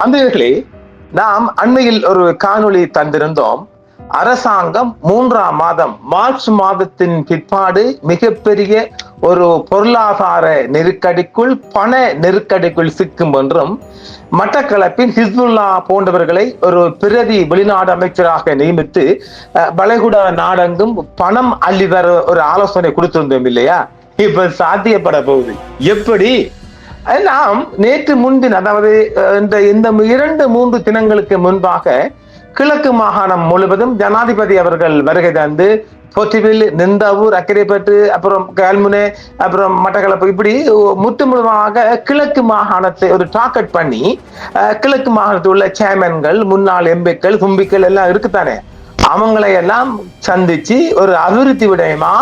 அன்பர்களே, நாம் அண்மையில் ஒரு காணொளி தந்திருந்தோம். அரசாங்கம் 3ஆம் மாதம் மார்ச் மாதத்தின் பிற்பாடு மிகப்பெரிய ஒரு பொருளாதார நெருக்கடிக்குள், பண நெருக்கடிக்குள் சிக்கும் என்றும், மட்டக்களப்பில் ஹிஸ்புல்லா போன்றவர்களை ஒரு பிரதி வெளிநாடு அமைச்சராக நியமித்து வளைகுடா நாடெங்கும் பணம் அள்ளி வர ஒரு ஆலோசனை கொடுத்திருந்தோம் இல்லையா? இப்ப சாத்தியப்பட போகுது. எப்படி? நாம் நேற்று முன்தின், அதாவது இந்த 2-3 தினங்களுக்கு முன்பாக கிழக்கு மாகாணம் முழுவதும் ஜனாதிபதி அவர்கள் வருகை தந்து பொத்திவில், நிந்தாவூர், அக்கரைப்பட்டு, அப்புறம் கல்முனை, அப்புறம் மட்டக்களப்பு, இப்படி முழுவதுமாக கிழக்கு மாகாணத்தை ஒரு டார்கெட் பண்ணி கிழக்கு மாகாணத்தில் உள்ள சேர்மன்கள், முன்னாள் எம்பிக்கள், கும்பிக்கள் எல்லாம் இருக்குத்தானே, அவங்களை எல்லாம் சந்திச்சு ஒரு அபிவிருத்தி விடயமா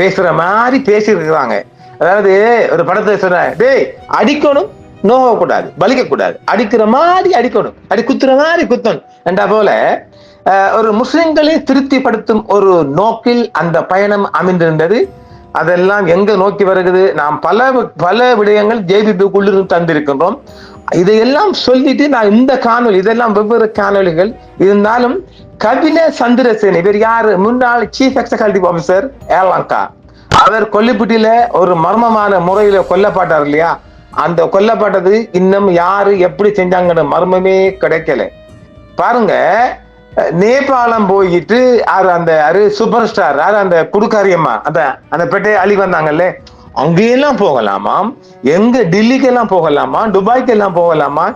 பேசுற மாதிரி பேசியிருக்கிறாங்க. அதாவது ஒரு படத்தை சொன்ன, டேய் அடிக்கணும், நோக கூடாது, பலிக்க கூடாது, அடிக்கிற மாதிரி அடிக்கணும், குத்துற மாதிரி குத்தணும் என்றா போல ஒரு முஸ்லிம்களை திருப்திப்படுத்தும் ஒரு நோக்கில் அந்த பயணம் அமைந்திருந்தது. அதெல்லாம் எங்க நோக்கி வருகிறது? நாம் பல விடயங்கள் ஜேபிபிக்குள்ளிருந்து தந்திருக்கின்றோம். இதையெல்லாம் சொல்லிட்டு நான் இந்த காணொலி, இதெல்லாம் வெவ்வேறு காணொலிகள் இருந்தாலும், கபில சந்திரசேன, இவர் யாரு? முன்னாள் சீஃப் எக்ஸிகூட்டிவ் ஆபீசர் ஏர்லங்கா. அவர் கொல்லிப்பட்டியில ஒரு மர்மமான முறையில கொல்லப்பட்டார் இல்லையா? அந்த கொல்லப்பட்டது இன்னும் யாரு எப்படி செஞ்சாங்கன்னு மர்மமே கிடைக்கல. பாருங்க, நேபாளம் போயிட்டு அந்த சூப்பர் ஸ்டார் அந்த குடுக்காரியம்மா, அந்த பெட்டையை அழி வந்தாங்கல்ல, அங்கெல்லாம் போகலாமா? எங்க டெல்லிக்கு எல்லாம் போகலாமா? துபாய்க்கு எல்லாம் போகலாமா?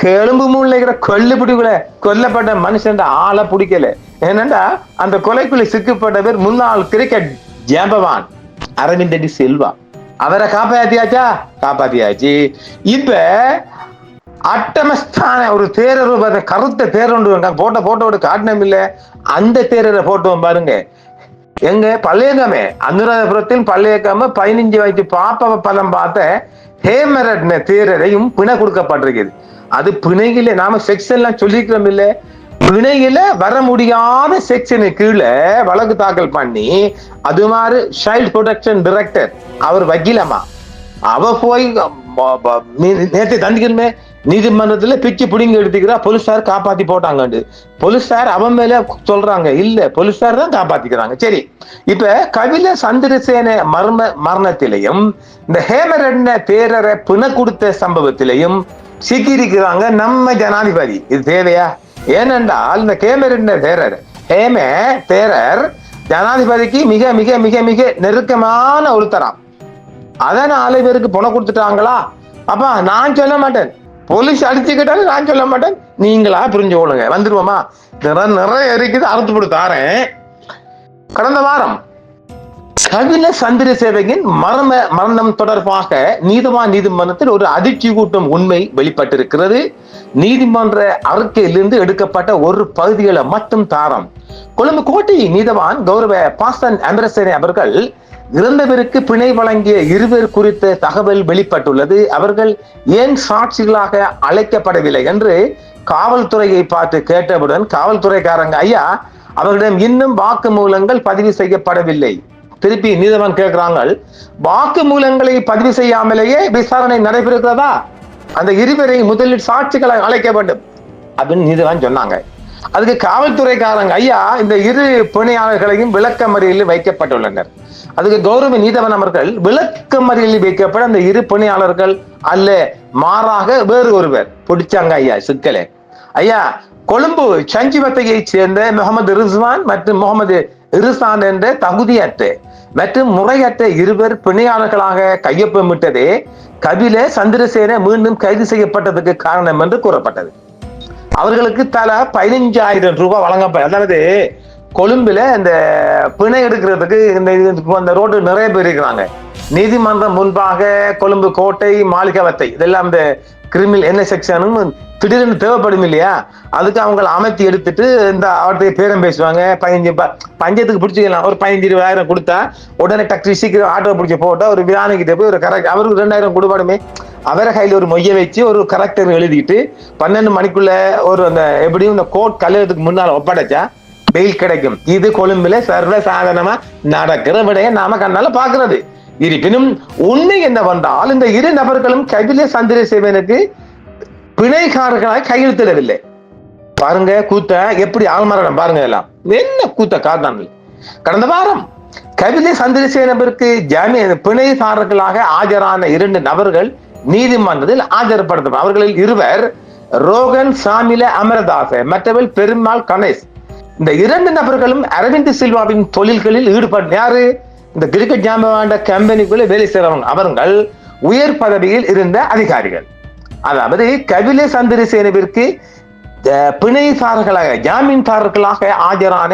கேளும்பு மூலைக்கிற கொல்லுப்பிடிக்குள்ள கொல்லப்பட்ட மனுஷன் ஆளை பிடிக்கல. ஏனண்டா அந்த கொலைக்குள்ள சிக்கப்பட்டவர் முன்னாள் கிரிக்கெட் ஜாம்பவான் அரவிந்த் டி சில்வா. அவரை காப்பாத்தியாச்சு. இப்ப அட்டமஸ்தான ஒரு தேரர், கருத்த தேரொண்டு போட்டோட காட்டணும் இல்ல, அந்த தேரரை போட்டோம் பாருங்க. எங்க பள்ளியகமே அனுராதபுரத்தில் பள்ளியகம 15 வயசு பாப்ப பலம் பார்த்த ஹேமரட் தேரரையும் பிணை கொடுக்கப்பட்டிருக்குது. அது பிணையில நாம செக்ஷன்லாம் சொல்லிக்கிறோம் இல்ல, பிணையில வர முடியாத செக்ஷனு கீழே வழக்கு தாக்கல் பண்ணி, அது மாதிரி சைல்ட் ப்ரொடெக்ஷன் டைரக்டர் அவர் வக்கீலமா, அவ போய் நேற்று தண்டிக்கணுமே நீதிமன்றத்துல பிச்சு பிடிங்க எடுத்துக்கிறா, போலீஸார் காப்பாத்தி போட்டாங்க. போலீஸார் அவன் மேல சொல்றாங்க, இல்ல போலீஸார் தான் காப்பாத்திக்கிறாங்க. சரி, இப்ப கபில சந்திரசேன மரணத்திலையும் இந்த ஹேமரட்ன தேரரை பிணை கொடுத்த சம்பவத்திலையும் சிக்கியிருக்கிறாங்க நம்ம ஜனாதிபதி. இது தேவையா? ஏனென்றால் இந்த தேரர் ஜனாதிபதிக்கு மிக மிக மிக மிக நெருக்கமான ஒருத்தராம். அதனால இவருக்கு பணம் கொடுத்துட்டாங்களா? அப்பா நான் சொல்ல மாட்டேன், போலீஸ் அடிச்சுக்கிட்டாலும் நான் சொல்ல மாட்டேன், நீங்களா புரிஞ்சு கொள்ளுங்க. வந்துருவோமா? நிறைய இருக்குது, அறுத்து போட்டு தாரேன். கடந்த வாரம் கபில சந்திரசேனவின் மரணம் தொடர்பாக நீதிமன்றத்தில் ஒரு அதிர்ச்சி கூட்டும் உண்மை வெளிப்பட்டிருக்கிறது. நீதிமன்ற அறிக்கையிலிருந்து எடுக்கப்பட்ட ஒரு பகுதிகளை மட்டும் தாரம். கொழும்பு கோட்டை நீதவான் கௌரவ பாஸ்டன் அமரசேன அவர்கள் இறந்தவருக்கு பிணை வழங்கிய 2 குறித்த தகவல் வெளிப்பட்டுள்ளது. அவர்கள் ஏன் சாட்சிகளாக அழைக்கப்படவில்லை என்று காவல்துறையை பார்த்து கேட்டவுடன், காவல்துறைக்காரங்க, ஐயா அவர்களிடம் இன்னும் வாக்குமூலங்கள் பதிவு செய்யப்படவில்லை. திருப்பி நீதவான் கேட்கிறாங்க, வாக்குமூலங்களை பதிவு செய்யாமலேயே விசாரணை நடைபெறுகிறதா? அந்த 2 முதலில் சாட்சிகளை அழைக்க வேண்டும் அப்படின்னு நீதவான் சொன்னாங்க. அதுக்கு காவல்துறைக்காரங்க, ஐயா இந்த 2 பிணையாளர்களையும் விளக்கமறியலில் வைக்கப்பட்டுள்ளனர். அதுக்கு கௌரவ நீதவான் அவர்கள், விளக்கமறியலில் வைக்கப்பட அந்த 2 பிணையாளர்கள் அல்ல, மாறாக வேறு ஒருவர். பிடிச்சாங்க ஐயா சிக்கலே. ஐயா, கொழும்பு சஞ்சிவத்தையை சேர்ந்த முகமது ரிஸ்வான் மற்றும் முகமது இர்சான் என்ற தகுதியற்ற மற்றும் முறையற்ற 2 பிணையாளர்களாக கையொப்பமிட்டதே கபில சந்திரசேன மீண்டும் கைது செய்யப்பட்டதுக்கு காரணம் என்று கூறப்பட்டது. அவர்களுக்கு தலா 15,000 ரூபாய் வழங்கப்பட்ட, அதாவது கொழும்புல இந்த பிணை எடுக்கிறதுக்கு இந்த ரோடு நிறைய பேர் இருக்கிறாங்க. நீதிமன்றம் முன்பாக கொழும்பு கோட்டை, மாளிகவத்தை, இதெல்லாம் இந்த கிரிமினல் என்ன செக்ஷனும் திடீர்னு தேவைப்படும் இல்லையா? அதுக்கு அவங்க அமைத்தி எடுத்துட்டு இந்த அவர்கிட்ட பேரம் பேசுவாங்க. பஞ்சத்துக்கு பிடிச்சிக்கலாம், ஒரு 15-20,000 கொடுத்தா உடனே டாக்ஸி சீக்கிரம் ஆட்டோ பிடிச்சி போட்டா ஒரு விதானிக்கிட்ட போய் ஒரு கரெக்ட், அவருக்கு 2,000 கொடுப்பாடுமே, அவரை கையில் ஒரு மொய்ய வச்சு ஒரு கரெக்டர் எழுதிட்டு 12 மணிக்குள்ள ஒரு அந்த எப்படியும் இந்த கோர்ட் கல்யாணத்துக்கு முன்னால ஒப்படைச்சா பெயில் கிடைக்கும். இது கொழும்புல சர்வ சாதாரணமா நடக்கிற விடயம் நாம கண்ணால பாக்குறது. இருப்பினும் உண்மை என்னவென்றால் இந்த 2 நபர்களும் கபில சந்திரசேனனுக்கு பிணைக்காரர்களாக கையெழுத்திடவில்லை. பாருங்க கூத்த எப்படி ஆள்மரணம் பாருங்க, எல்லாம் என்ன கூத்த காரணம். கடந்த வாரம் கபில சந்திரசேனவிற்கு பிணைக்காரர்களாக ஆஜரான 2 நபர்கள் நீதிமன்றத்தில் ஆஜர்படுத்த. அவர்களில் இருவர் ரோகன் சாமில அமரதாச, மற்றவர் பெருமாள் கணேஷ். இந்த 2 நபர்களும் அரவிந்த் சில்வாவின் தொழில்களில் ஈடுபட்ட யாரு, இந்த கிரிக்கெட் ஜாம்பவாண்ட கம்பெனிக்குள்ள வேலை செய்றவங்க. அவர்கள் உயர் பதவியில் இருந்த அதிகாரிகள். அதாவது கபில சந்திரசேனவிற்கு பிணைதாரர்களாக ஜாமீன்தாரர்களாக ஆஜரான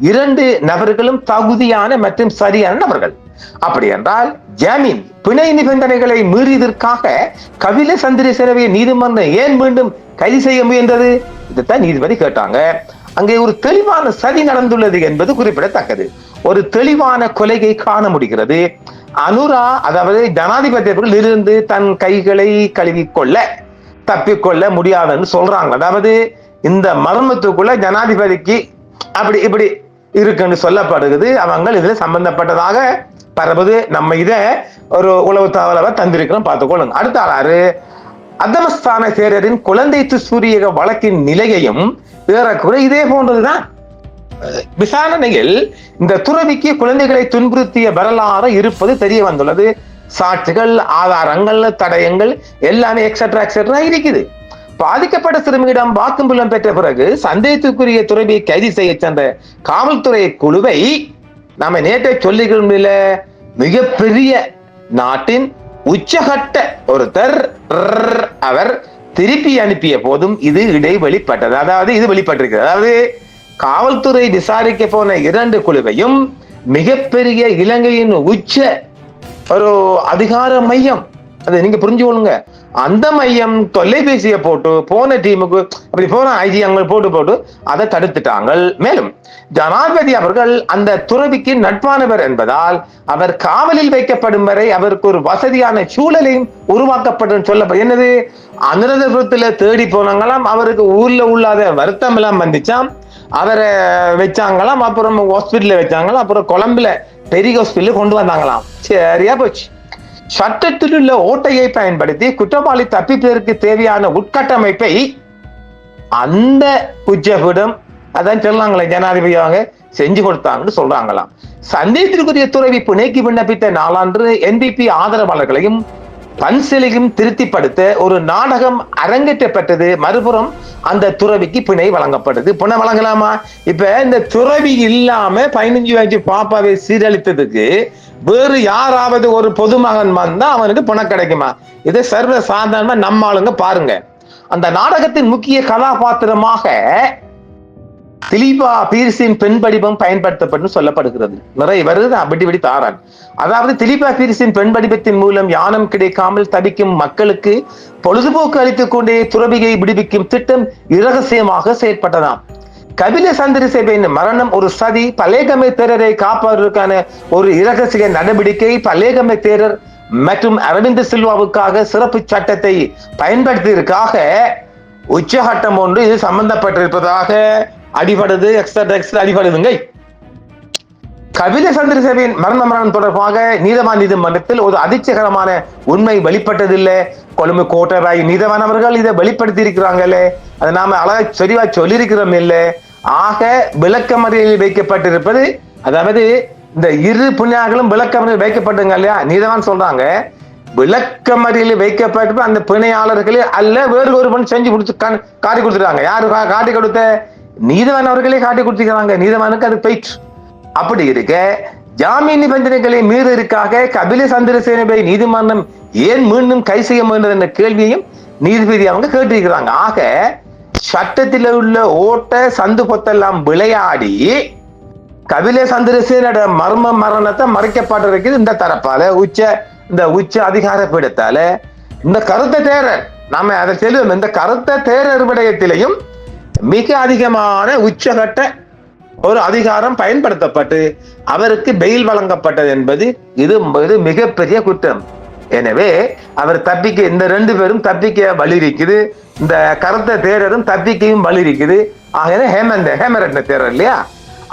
2 நபர்களும் தகுதியான மற்றும் சரியான நபர்கள். அப்படி என்றால் ஜாமீன் பிணை நிபந்தனைகளை மீறியதற்காக கபில சந்திரசேனவை நீதிமன்றம் ஏன் மீண்டும் கைது செய்ய முயன்றது? இதைத்தான் நீதிபதி கேட்டாங்க. அங்கே ஒரு தெளிவான சதி நடந்துள்ளது என்பது குறிப்பிடத்தக்கது. ஒரு தெளிவான கொலையை காண முடிகிறது. அனுரா, அதாவது ஜனாதிபதி அவர்கள் இருந்து தன் கைகளை கழுவிக்கொள்ள தப்பிக்கொள்ள முடியாதுன்னு சொல்றாங்க. அதாவது இந்த மர்மத்துக்குள்ள ஜனாதிபதிக்கு அப்படி இப்படி இருக்குன்னு சொல்லப்படுகிறது. அவங்க இதுல சம்பந்தப்பட்டதாக பரவுது. நம்ம இத ஒரு உளவு தகவலை தந்திருக்கிறோம், பார்த்துக்கொள்ளுங்க. அடுத்த ஆளாரு அதமஸ்தான தேரரின் குழந்தை துஷ்பிரயோக வழக்கின் நிலையையும் ஏறக்குறை இதே போன்றதுதான். விசாரணையில் இந்த துறவிக்கு குழந்தைகளை துன்புறுத்திய வரலாறு இருப்பது தெரிய வந்துள்ளது. சாட்சிகள், ஆதாரங்கள், தடயங்கள் எல்லாமே எக்ஸெட்ரா எக்ஸெட்ரா இருக்குது. பாதிக்கப்பட்ட சிறுமியிடம் வாக்குமூலம் பெற்ற பிறகு சந்தேகத்துக்குரிய துறவியை கைது செய்ய சென்ற காவல்துறை குழுவை நாம நேற்றை சொல்லிக்கிறோம். மிகப்பெரிய நாட்டின் உச்சகட்ட ஒருத்தர் அவர் திருப்பி அனுப்பிய போதும் இது இடைவெளிப்பட்டது. அதாவது இது வெளிப்பட்டிருக்கிறது. அதாவது காவல்துறை விசாரிக்க போன 2 குழுவையும் மிகப்பெரிய இலங்கையின் உச்ச ஒரு அதிகார மையம், அதை நீங்க புரிஞ்சு கொள்ளுங்க. அந்த மையம் தொலைபேசியை போட்டு போன டீமுக்கு அப்படி போன ஐஜி அவங்க போட்டு அதை தடுத்துட்டாங்க. மேலும் ஜனாதிபதி அவர்கள் அந்த துறவிக்கு நட்பானவர் என்பதால் அவர் காவலில் வைக்கப்படும் வரை அவருக்கு ஒரு வசதியான சூழலையும் உருவாக்கப்படும் சொல்லப்படும். என்னது, அனுராதபுரத்துல தேடி போனாங்களாம், அவருக்கு ஊர்ல உள்ளாத வருத்தம் எல்லாம் வந்துச்சாம், அவரை வச்சாங்களாம், அப்புறம் ஹாஸ்பிட்டல்ல வச்சாங்களாம், அப்புறம் கொழம்புல பெரிய ஹாஸ்பிட்டல் கொண்டு வந்தாங்களாம். சரியா போச்சு. சட்டத்தில் உள்ள ஓட்டையை பயன்படுத்தி குற்றவாளி தப்பிப்பதற்கு தேவையான உட்கட்டமைப்பை அந்த உச்சபீடம் அதான் சொல்லாங்களே ஜனாதிபதி அவங்க செஞ்சு கொடுத்தாங்கன்னு சொல்றாங்களாம். சந்தேகத்திற்குரிய துறவி பிணைக்கு விண்ணப்பித்த நாளான்று NPP ஆதரவாளர்களையும் பன்சிலையும் திருப்திப்படுத்த ஒரு நாடகம் அரங்கேற்றப்பட்டது. மறுபுறம் அந்த துறவிக்கு பிணை வழங்கப்பட்டது. பிணை வழங்கலாமா? இப்ப இந்த துறவி இல்லாம 15 வயசு பாப்பாவை சீரழித்ததுக்கு வேறு யாராவது ஒரு பொதுமகன் வந்தா அவனுக்கு பணம் கிடைக்குமா? இதை சர்வ சாதாரணமா நம்ம ஆளுங்க பாருங்க. அந்த நாடகத்தின் முக்கிய கதாபாத்திரமாக திலீபா பீரிஸின் பெண் படிவம் பயன்படுத்தப்பட்டு சொல்லப்படுகிறது. நிறைய வருது அப்படி தாரான். அதாவது திலீபா பீரிஸின் பெண் படிவத்தின் மூலம் யானம் கிடைக்காமல் தவிக்கும் மக்களுக்கு பொழுதுபோக்கு அளித்துக் கொண்டே துறவியை விடுவிக்கும் திட்டம் இரகசியமாக செயற்பட்டதாம். கபில சந்திரசேனவின் மரணம் ஒரு சதி, பலேகமை தேரரை காப்பதற்கான ஒரு இரகசிய நடவடிக்கை, பலேகமை தேரர் மற்றும் அரவிந்த் சில்வாவுக்காக சிறப்பு சட்டத்தை பயன்படுத்தியதற்காக உச்சகட்டம் ஒன்று இது சம்பந்தப்பட்டிருப்பதாக அடிபடுது. எக்ஸ்ட்ரா அடிபடுதுங்க. கபில சந்திரசேனவின் மரணம் தொடர்பாக நீதிமன்றத்தில் ஒரு அதிர்ச்சிகரமான உண்மை வெளிப்பட்டதில்லை. கொழும்பு கோட்டராய் நீதவான் அவர்கள் இதை வெளிப்படுத்தி இருக்கிறாங்களே, அதை நாம அழகா தெளிவா சொல்லியிருக்கிறோம் இல்லை. ஆக விளக்கமறியலில் வைக்கப்பட்டிருப்பது, அதாவது இந்த 2 பிணையாளர்களும் விளக்கமறியலில் வைக்கப்பட்டுங்க இல்லையா, நீதவான் சொல்றாங்க விளக்கமறியலில் வைக்கப்பட்டு அந்த பிணையாளர்களே அல்ல வேறு ஒரு பணி செஞ்சு காட்டி கொடுத்துருக்காங்க. யாரு காட்டி கொடுத்த? நீதவான் அவர்களே காட்டி கொடுத்துக்கிறாங்க. நீதவானுக்கு அது போயிட்டு. அப்படி இருக்க ஜாமீன் நிபந்தனைகளை மீறதற்காக கபில சந்திரசேனவை நீதிமன்றம் ஏன் மீண்டும் கை செய்ய வேண்டும் என்ற கேள்வியையும் நீதிபதி அவங்க கேட்டிருக்கிறாங்க. ஆக சட்டத்தில் உள்ள ஓட்ட சந்து பொத்தெல்லாம் விளையாடி கபில சந்திரசேனோட மரணத்தை மறைக்கப்பட்டிருக்கிறது இந்த தரப்பால இந்த உச்ச அதிகார பீடத்தால. இந்த கருத்த தேரர் நாம அதை சொல்லுவோம், இந்த கருத்த தேரர் விடயத்திலையும் மிக அதிகமான உச்சகட்ட ஒரு அதிகாரம் பயன்படுத்தப்பட்டு அவருக்கு பெயில் வழங்கப்பட்டது என்பது இது மிகப்பெரிய குற்றம். எனவே அவர் தப்பிக்க, இந்த 2 பேரும் தப்பிக்க வழி இருக்குது, இந்த கருத்த தேரரும் தப்பிக்கையும் வழி இருக்குது. ஆக ஹேமரட்ன தேரர் இல்லையா,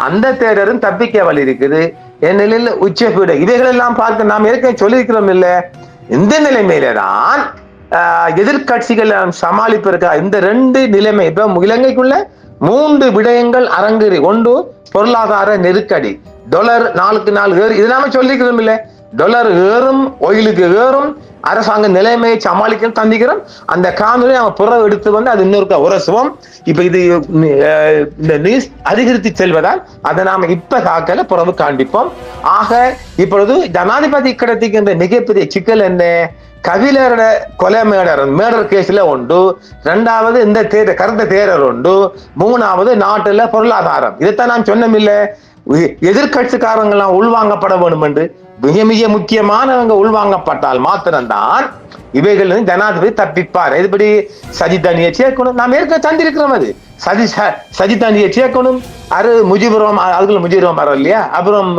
அந்த தேரரும் தப்பிக்க வழி இருக்குது. என் உச்சபீட இவைகள் எல்லாம் பார்க்க நாம் ஏற்கனவே சொல்லியிருக்கிறோம் இல்ல. இந்த நிலைமையில தான் எதிர்கட்சிகள் சமாளிப்பதற்கா இந்த 2 நிலைமை இப்ப இலங்கைக்குள்ள 3 விடயங்கள் அரங்கேறி ஒன்று பொருளாதார நெருக்கடி, டாலர் நாளுக்கு நாள் ஏறு, இது நாம சொல்லிக்கிறோம் இல்ல, டாலர் ஏறும், ஒயிலுக்கு ஏறும், அரசாங்க நிலைமையை சமாளிக்க தந்திக்கிறோம். அந்த காணொலி அவன் புறவு எடுத்து வந்து அது இன்னொரு உரசுவோம். இப்ப இது இந்த நியூஸ் அதிகரித்து செல்வதால் அதை நாம இப்ப தாக்கல புறவு காண்பிப்போம். ஆக இப்பொழுது ஜனாதிபதி கிடைத்திருக்கின்ற மிகப்பெரிய சிக்கல் என்ன? கபிலரோட கொலை மேடர் கேஸ்ல உண்டு, 2வது இந்த கருத்த தேரர் உண்டு, 3வது நாட்டுல பொருளாதாரம். இதைத்தான் நான் சொன்னமில்ல, எதிர்கட்சிக்காரங்களாம் உள்வாங்கப்பட வேண்டும் என்று. மிக மிக முக்கியமானவங்க உள்வாங்கப்பட்டால் மாத்திரம்தான் இவைகள் ஜனாதிபதி தப்பிப்பார். இதுபடி சஜித் சேர்க்கணும், நாம் ஏற்கனவே தந்திருக்கிறோம். அது சஜித் சேர்க்கணும், அதுக்குள்ள முஜிபுரம் வரும் இல்லையா, அப்புறம்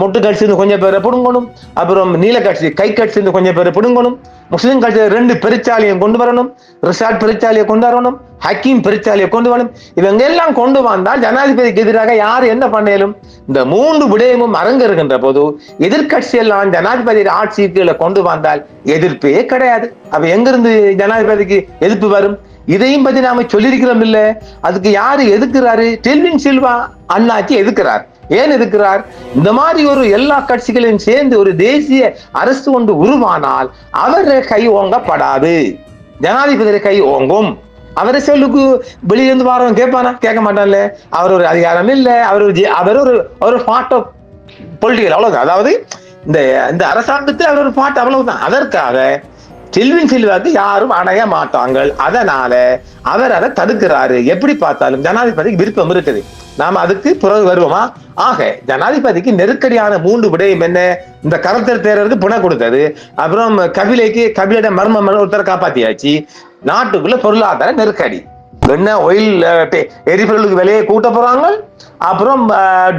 மொட்டு கட்சி கொஞ்சம் பேரை பிடுங்கணும், அப்புறம் நீல கட்சி கை கட்சி கொஞ்சம் பேரை பிடுங்கணும், முஸ்லிம் கட்சி 2 பெருச்சாலியும் கொண்டு வரணும், ரிஷாட் பெருச்சாலியை கொண்டு வரணும், ஹக்கீம் பெருச்சாலியை கொண்டு வரணும். இவங்க எல்லாம் கொண்டு வந்தால் ஜனாதிபதிக்கு எதிராக யாரு என்ன பண்ணலும்? இந்த 3 விடயமும் அரங்கேறுகின்ற போது எதிர்கட்சி எல்லாம் ஜனாதிபதி ஆட்சிக்கு கொண்டு வந்தால் எதிர்ப்பே கிடையாது. அப்ப எங்கிருந்து ஜனாதிபதிக்கு எதிர்ப்பு வரும்? இதையும் பத்தி நாம சொல்லியிருக்கிறோம் இல்ல. அதுக்கு யாரு எதுக்குறாரு? டெல்வின் சில்வா அண்ணாச்சி எதுக்குறார். ஏன் எதுக்குறார்? இந்த மாதிரி ஒரு எல்லா கட்சிகளையும் சேர்ந்து ஒரு தேசிய அரசு ஒன்று உருவானால் அவரை கை ஓங்கப்படாது, ஜனாதிபதி கை ஓங்கும். அவரை சொல்லுக்கு வெளியிருந்து வாரம் கேட்பானா? கேட்க மாட்டான்ல. அவர் ஒரு அதிகாரம் இல்ல, அவர் ஒரு பார்ட் ஆஃப் பொலிட்டிக்கல், அவ்வளவுதான். அதாவது இந்த அரசாங்கத்தை அவர் ஒரு பார்ட், அவ்வளவுதான். அதற்காக செல்வின் செல்வாக்கு யாரும் அடைய மாட்டாங்க. அதனால அவர் அதை தடுக்கிறாரு. எப்படி பார்த்தாலும் ஜனாதிபதிக்கு விருப்பம் இருக்குது. நாம அதுக்கு பிறகு வருவோமா? ஆக ஜனாதிபதிக்கு நெருக்கடியான 3 விடயம் என்ன? இந்த கருத்தர் தேரருக்கு புன கொடுத்தது, அப்புறம் கபிலோட மர்மம் ஒருத்தரை காப்பாத்தியாச்சு, நாட்டுக்குள்ள பொருளாதார நெருக்கடி, என்ன ஒயில் எரிபொருளுக்கு விலையை கூட்ட போறாங்க, அப்புறம்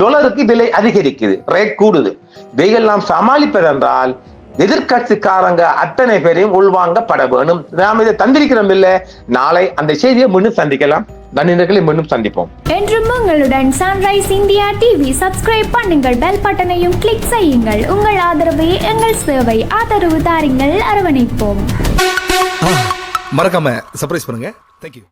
டாலருக்கு விலை அதிகரிக்குது, ரேட் கூடுது. இவைகள் சமாளிப்பதென்றால் எதிர்கட்சிக்காரங்க அத்தனை பேரையும் உள்வாங்கப்பட வேணும். நாம் இதை தந்திருக்கிறோம் இல்ல. நாளை அந்த செய்தியை மீண்டும் சந்திக்கலாம். நன்றிகளை மீண்டும் சந்திப்போம். என்றும் உங்களுடன் சன்ரைஸ் இந்தியா டிவி. சப்ஸ்கிரைப் பண்ணுங்கள், பெல் பட்டனையும் கிளிக் செய்யுங்கள். உங்கள் ஆதரவை எங்கள் சேவை. ஆதரவு தாருங்கள், அரவணைப்போம். மறக்காம சர்ப்ரைஸ் பண்ணுங்க. தேங்க்யூ.